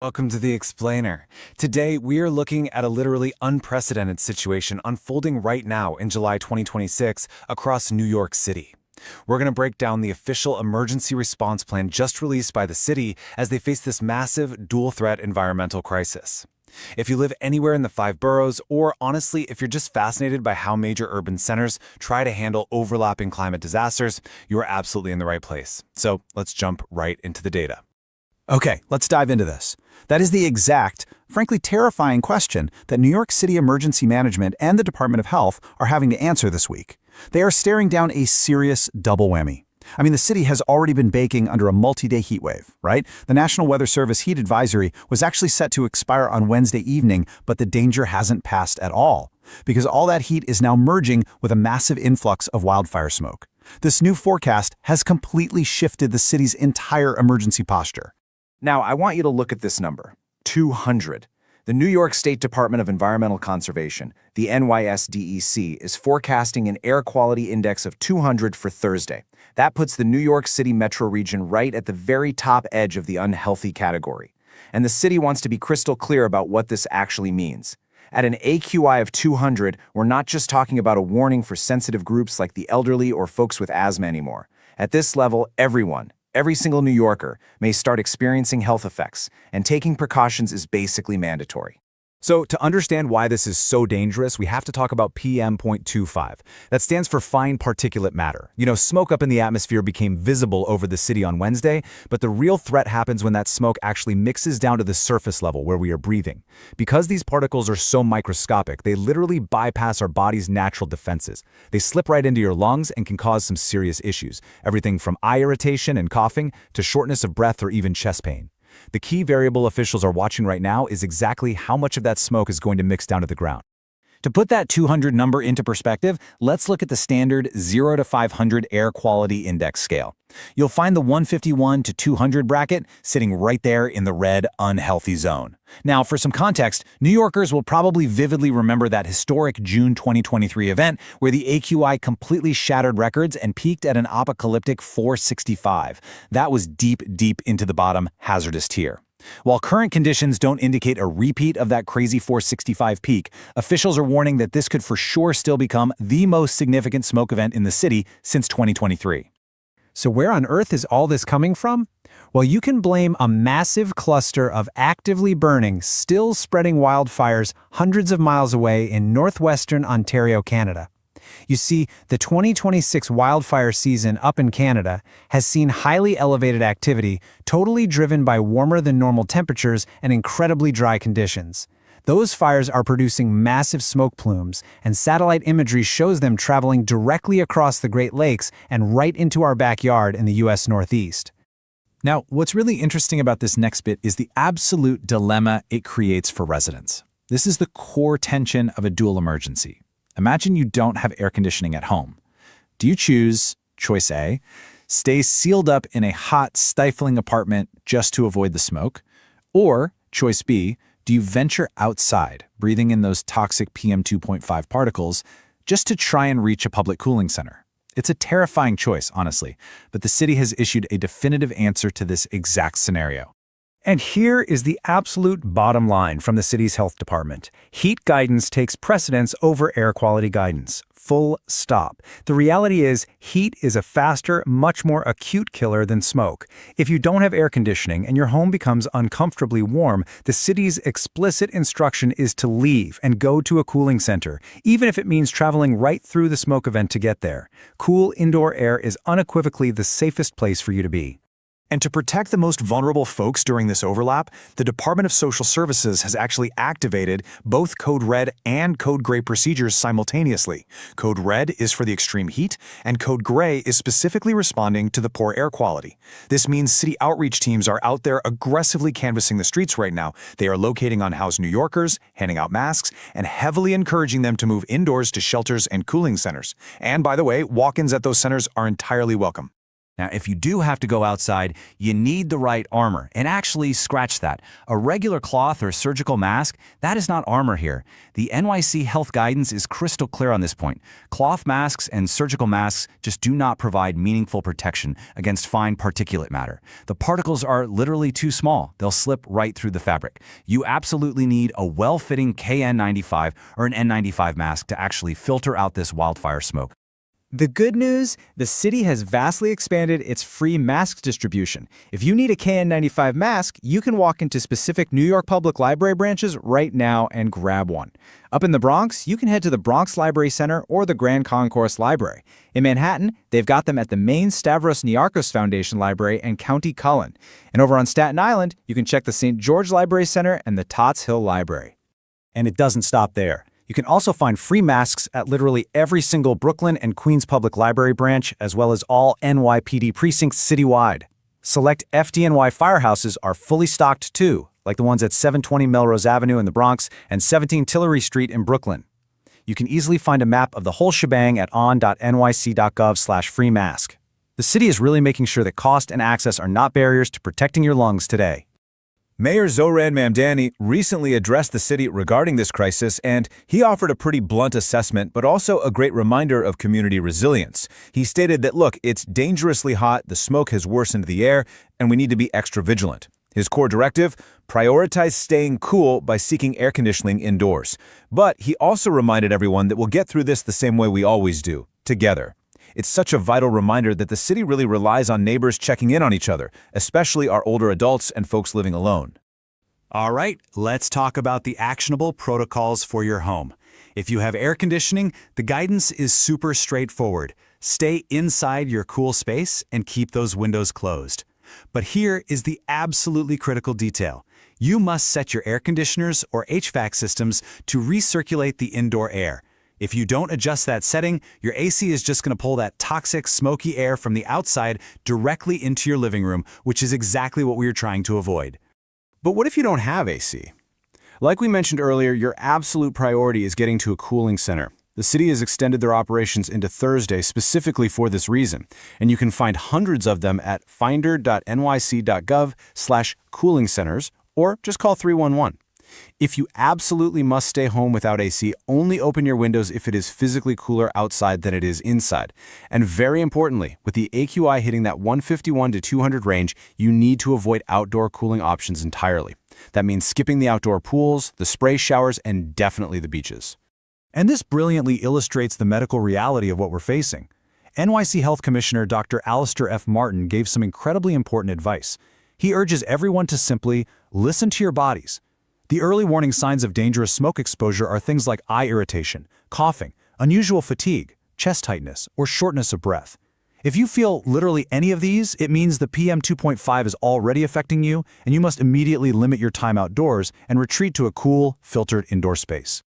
Welcome to The Explainer. Today, we are looking at a literally unprecedented situation unfolding right now in July 2026 across New York City. We're going to break down the official emergency response plan just released by the city as they face this massive dual-threat environmental crisis. If you live anywhere in the 5 boroughs, or honestly, if you're just fascinated by how major urban centers try to handle overlapping climate disasters, you are absolutely in the right place. So let's jump right into the data. Okay, let's dive into this. That is the exact, frankly terrifying question that New York City Emergency Management and the Department of Health are having to answer this week. They are staring down a serious double whammy. I mean, the city has already been baking under a multi-day heat wave, right? The National Weather Service heat advisory was actually set to expire on Wednesday evening, but the danger hasn't passed at all, because all that heat is now merging with a massive influx of wildfire smoke. This new forecast has completely shifted the city's entire emergency posture. Now, I want you to look at this number, 200. The New York State Department of Environmental Conservation, the NYC, is forecasting an air quality index of 200 for Thursday. That puts the New York City metro region right at the very top edge of the unhealthy category. And the city wants to be crystal clear about what this actually means. At an AQI of 200, we're not just talking about a warning for sensitive groups like the elderly or folks with asthma anymore. At this level, every single New Yorker may start experiencing health effects, and taking precautions is basically mandatory. So to understand why this is so dangerous, we have to talk about PM.25. That stands for fine particulate matter. You know, smoke up in the atmosphere became visible over the city on Wednesday, but the real threat happens when that smoke actually mixes down to the surface level where we are breathing. Because these particles are so microscopic, they literally bypass our body's natural defenses. They slip right into your lungs and can cause some serious issues, everything from eye irritation and coughing to shortness of breath or even chest pain. The key variable officials are watching right now is exactly how much of that smoke is going to mix down to the ground. To put that 200 number into perspective, let's look at the standard 0 to 500 air quality index scale. You'll find the 151 to 200 bracket sitting right there in the red, unhealthy zone. Now, for some context, New Yorkers will probably vividly remember that historic June 2023 event where the AQI completely shattered records and peaked at an apocalyptic 465. That was deep, deep into the bottom, hazardous tier. While current conditions don't indicate a repeat of that crazy 465 peak, officials are warning that this could for sure still become the most significant smoke event in the city since 2023. So where on earth is all this coming from? Well, you can blame a massive cluster of actively burning, still spreading wildfires hundreds of miles away in northwestern Ontario, Canada. You see, the 2026 wildfire season up in Canada has seen highly elevated activity, totally driven by warmer than normal temperatures and incredibly dry conditions. Those fires are producing massive smoke plumes, and satellite imagery shows them traveling directly across the Great Lakes and right into our backyard in the U.S. Northeast. Now, what's really interesting about this next bit is the absolute dilemma it creates for residents. This is the core tension of a dual emergency. Imagine you don't have air conditioning at home. Do you choose, choice A, stay sealed up in a hot, stifling apartment just to avoid the smoke? Or, choice B, do you venture outside, breathing in those toxic PM2.5 particles, just to try and reach a public cooling center? It's a terrifying choice, honestly, but the city has issued a definitive answer to this exact scenario. And here is the absolute bottom line from the city's health department. Heat guidance takes precedence over air quality guidance. Full stop. The reality is, heat is a faster, much more acute killer than smoke. If you don't have air conditioning and your home becomes uncomfortably warm, the city's explicit instruction is to leave and go to a cooling center, even if it means traveling right through the smoke event to get there. Cool indoor air is unequivocally the safest place for you to be. And to protect the most vulnerable folks during this overlap, the Department of Social Services has actually activated both Code Red and Code Gray procedures simultaneously. Code Red is for the extreme heat, and Code Gray is specifically responding to the poor air quality. This means city outreach teams are out there aggressively canvassing the streets right now. They are locating unhoused New Yorkers, handing out masks, and heavily encouraging them to move indoors to shelters and cooling centers. And by the way, walk-ins at those centers are entirely welcome. Now, if you do have to go outside, you need the right armor. And actually, scratch that. A regular cloth or surgical mask, that is not armor here. The NYC health guidance is crystal clear on this point. Cloth masks and surgical masks just do not provide meaningful protection against fine particulate matter. The particles are literally too small. They'll slip right through the fabric. You absolutely need a well-fitting KN95 or an N95 mask to actually filter out this wildfire smoke. The good news, the city has vastly expanded its free mask distribution. If you need a KN95 mask, you can walk into specific New York Public Library branches right now and grab one. Up in the Bronx, you can head to the Bronx Library Center or the Grand Concourse Library. In Manhattan, they've got them at the main Stavros Niarchos Foundation Library and County Cullen. And over on Staten Island, you can check the St. George Library Center and the Tots Hill Library. And it doesn't stop there. You can also find free masks at literally every single Brooklyn and Queens Public Library branch, as well as all NYPD precincts citywide. Select FDNY firehouses are fully stocked too, like the ones at 720 Melrose Avenue in the Bronx and 17 Tillery Street in Brooklyn. You can easily find a map of the whole shebang at on.nyc.gov/free mask. The city is really making sure that cost and access are not barriers to protecting your lungs today. Mayor Zoran Mamdani recently addressed the city regarding this crisis, and he offered a pretty blunt assessment, but also a great reminder of community resilience. He stated that, look, it's dangerously hot, the smoke has worsened the air, and we need to be extra vigilant. His core directive, prioritize staying cool by seeking air conditioning indoors. But he also reminded everyone that we'll get through this the same way we always do, together. It's such a vital reminder that the city really relies on neighbors checking in on each other, especially our older adults and folks living alone. All right, let's talk about the actionable protocols for your home. If you have air conditioning, the guidance is super straightforward. Stay inside your cool space and keep those windows closed. But here is the absolutely critical detail. You must set your air conditioners or HVAC systems to recirculate the indoor air. If you don't adjust that setting, your AC is just going to pull that toxic, smoky air from the outside directly into your living room, which is exactly what we are trying to avoid. But what if you don't have AC? Like we mentioned earlier, your absolute priority is getting to a cooling center. The city has extended their operations into Thursday specifically for this reason, and you can find hundreds of them at finder.nyc.gov/cooling centers or just call 311. If you absolutely must stay home without AC, only open your windows if it is physically cooler outside than it is inside. And very importantly, with the AQI hitting that 151 to 200 range, you need to avoid outdoor cooling options entirely. That means skipping the outdoor pools, the spray showers, and definitely the beaches. And this brilliantly illustrates the medical reality of what we're facing. NYC Health Commissioner Dr. Alistair F. Martin gave some incredibly important advice. He urges everyone to simply listen to your bodies. The early warning signs of dangerous smoke exposure are things like eye irritation, coughing, unusual fatigue, chest tightness, or shortness of breath. If you feel literally any of these, it means the PM 2.5 is already affecting you, and you must immediately limit your time outdoors and retreat to a cool, filtered indoor space.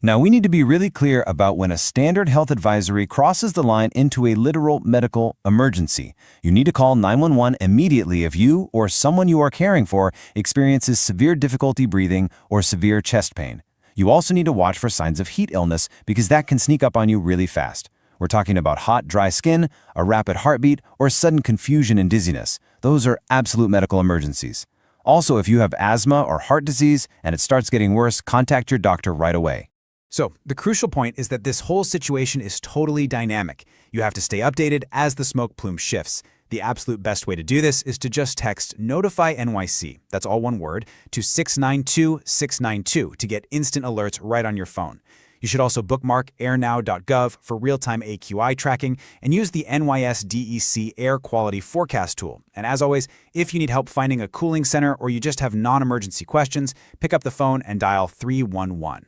Now, we need to be really clear about when a standard health advisory crosses the line into a literal medical emergency. You need to call 911 immediately if you or someone you are caring for experiences severe difficulty breathing or severe chest pain. You also need to watch for signs of heat illness because that can sneak up on you really fast. We're talking about hot, dry skin, a rapid heartbeat, or sudden confusion and dizziness. Those are absolute medical emergencies. Also, if you have asthma or heart disease and it starts getting worse, contact your doctor right away. So, the crucial point is that this whole situation is totally dynamic. You have to stay updated as the smoke plume shifts. The absolute best way to do this is to just text Notify NYC, that's all one word, to 692-692 to get instant alerts right on your phone. You should also bookmark airnow.gov for real-time AQI tracking and use the NYSDEC Air Quality Forecast tool. And as always, if you need help finding a cooling center or you just have non-emergency questions, pick up the phone and dial 311.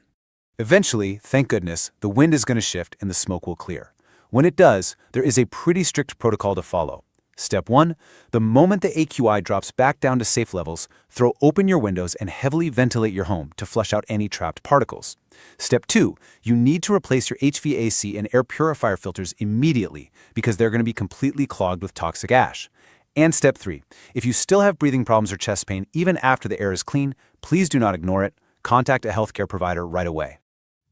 Eventually, thank goodness, the wind is going to shift and the smoke will clear. When it does, there is a pretty strict protocol to follow. Step 1, the moment the AQI drops back down to safe levels, throw open your windows and heavily ventilate your home to flush out any trapped particles. Step 2, you need to replace your HVAC and air purifier filters immediately because they're going to be completely clogged with toxic ash. And step 3, if you still have breathing problems or chest pain even after the air is clean, please do not ignore it. Contact a healthcare provider right away.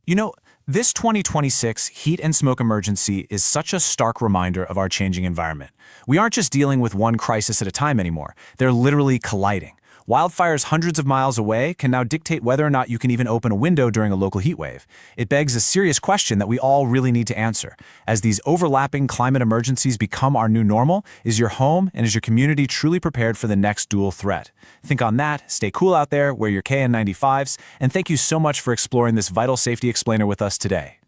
You know, This 2026 heat and smoke emergency is such a stark reminder of our changing environment. We aren't just dealing with one crisis at a time anymore. They're literally colliding. Wildfires hundreds of miles away can now dictate whether or not you can even open a window during a local heat wave. It begs a serious question that we all really need to answer. As these overlapping climate emergencies become our new normal, is your home and is your community truly prepared for the next dual threat? Think on that, stay cool out there, wear your KN95s, and thank you so much for exploring this vital safety explainer with us today.